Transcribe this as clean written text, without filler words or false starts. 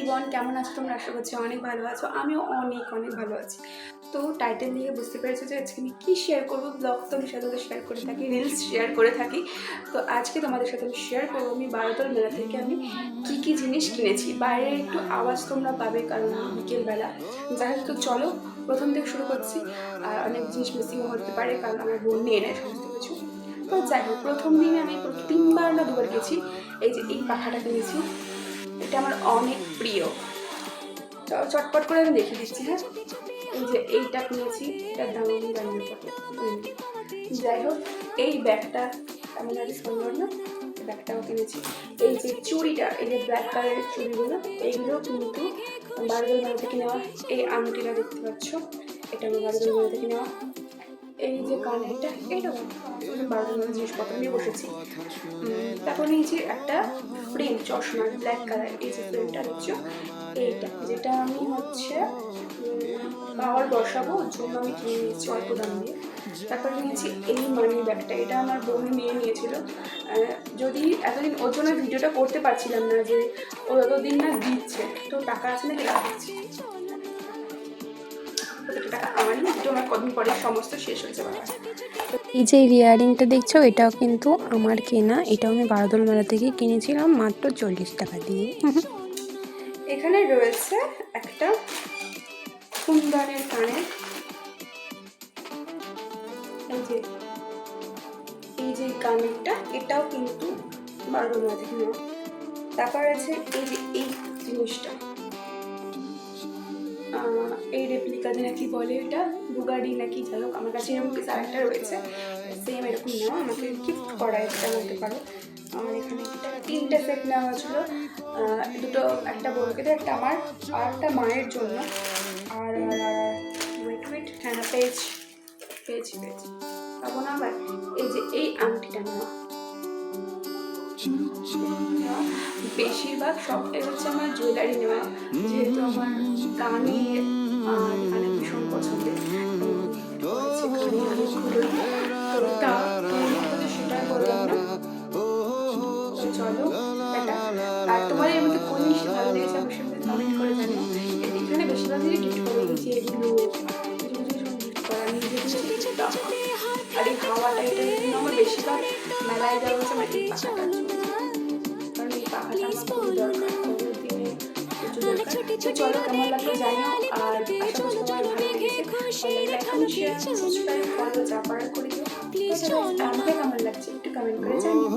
Everyone, কেমন আছো তোমরা? আশা করছি অনেক ভালো আছো। আমিও অনেক ভালো আছি। তো টাইটেল দেখে বুঝতে পেরেছো যে আজকে আমি কী শেয়ার করবো। ব্লগ তো আমি সাধারণত শেয়ার করে থাকি, রিলস শেয়ার করে থাকি। তো আজকে তোমাদের সাথে আমি শেয়ার করবো আমি বারোতল মেলা থেকে আমি কী জিনিস কিনেছি। বাইরে একটু আওয়াজ তোমরা পাবে কারণ বিকেলবেলা। যাই হোক, তো চলো প্রথম থেকে শুরু করছি। আর অনেক জিনিস মিসিংও হতে পারে কারণ আমার বোন নিয়ে নেয় সমস্ত কিছু। তো যাই হোক, প্রথম দিনে আমি 3বার না 2বার গেছি। এই যে এই পাখাটা কিনেছি, এটা আমার অনেক প্রিয়। চটপট করে আমি দেখিয়ে দিচ্ছি। হ্যাঁ, এই যে এইটা কিনেছি, এটার দাম আমি জানি না কত। যাই হোক, এই ব্যাগটা কেমন আছে সুন্দর না, ব্যাগটাও কিনেছি। এই যে চুড়িটা, এই যে ব্ল্যাক কালারের চুড়িগুলো, এইগুলো কিন্তু বারোদল মেলা থেকে নেওয়া। এই আংটিটা দেখতে পাচ্ছ, এটা আমার বারোদল মেলা থেকে নেওয়া। এই যে কানেরটা, এইটাও বারোদল মেলা জিনিসপত্র নিয়ে বসেছি। তারপর নিয়েছি একটা ফ্রেম চশমা ব্ল্যাক কালার। এই যে ফ্রেমটা দেখছো, এইটা যেটা আমি হচ্ছে পাওয়ার বসাবো, ওর জন্য আমি কিনে নিয়েছি অল্প দাম দিয়ে। তারপরে নিয়েছি এই মানি ব্যাগটা, এটা আমার বোন নিয়ে নিয়েছিল। যদি এতদিন ওর জন্য ভিডিওটা করতে পারছিলাম না যে ও যতদিন না দিচ্ছে, তো টাকা আছে না কেটে দিচ্ছি। টাকা আমার না, ভিডিও আমার কদিন পরে সমস্ত শেষ হয়েছে বাবা। এই যে ইয়াররিংটা দেখছো, এটাও কিন্তু আমার কেনা। এটাও আমি বারোদল মেলা থেকে কিনেছিলাম মাত্র 40 টাকা দিয়ে। এখানে রয়েছে একটা কুন্দনের কানের। এই যে কানেরটা, এটাও কিন্তু বারোদল মেলা থেকে নেওয়া। তারপর আছে এই যে এই জিনিসটা, এই রেপ্লিকাতে নাকি বলে, এটা বুগাডি নাকি, যাই হোক আমার কাছে এরকম পিস আরেকটা রয়েছে সেম এরকম নেওয়া, আমাকে গিফট করা এটা বলতে পারো। আমার এখানে 3টে সেট নেওয়া হয়েছিল, দুটো একটা বোনকে দিয়ে, একটা আমার আর একটা মায়ের জন্য। আর ওয়েট হ্যাঁ পেয়েছি পাবো না আবার। এই যে এই আংটিটা নেওয়া, বেশিরভাগ সবটাই হচ্ছে আমার জুয়েলারি নেওয়া, যেহেতু আমার কানে আর কানে ভীষণ পছন্দের। সেটা বললাম না। তো চলো টাটা। আর তোমার এর মধ্যে কোন জিনিসটা ভালো লেগেছে অবশ্যই কমেন্ট করে জানিও। এখানে বেশিরভাগ জিনিস গিফট করে, এই যে এগুলো গিফট করা, নিজে আর এই হাওয়াটা, এটার জন্য আমার বেশিরভাগ মেলায় যাওয়া হচ্ছে আমার এই পাখাটার জন্য, কারণ এই পাখাটা আমার খুব দরকার, কোভিড দিনে প্রচুর দরকার। তো চলো কেমন লাগলো জানিও, আর আশা করি তোমার ভালো লেগেছে। এখন শেয়ার সাবস্ক্রাইব ফলো যা পারার করে দিও। আমাকে কেমন লাগছে একটু কমেন্ট করে জানিও।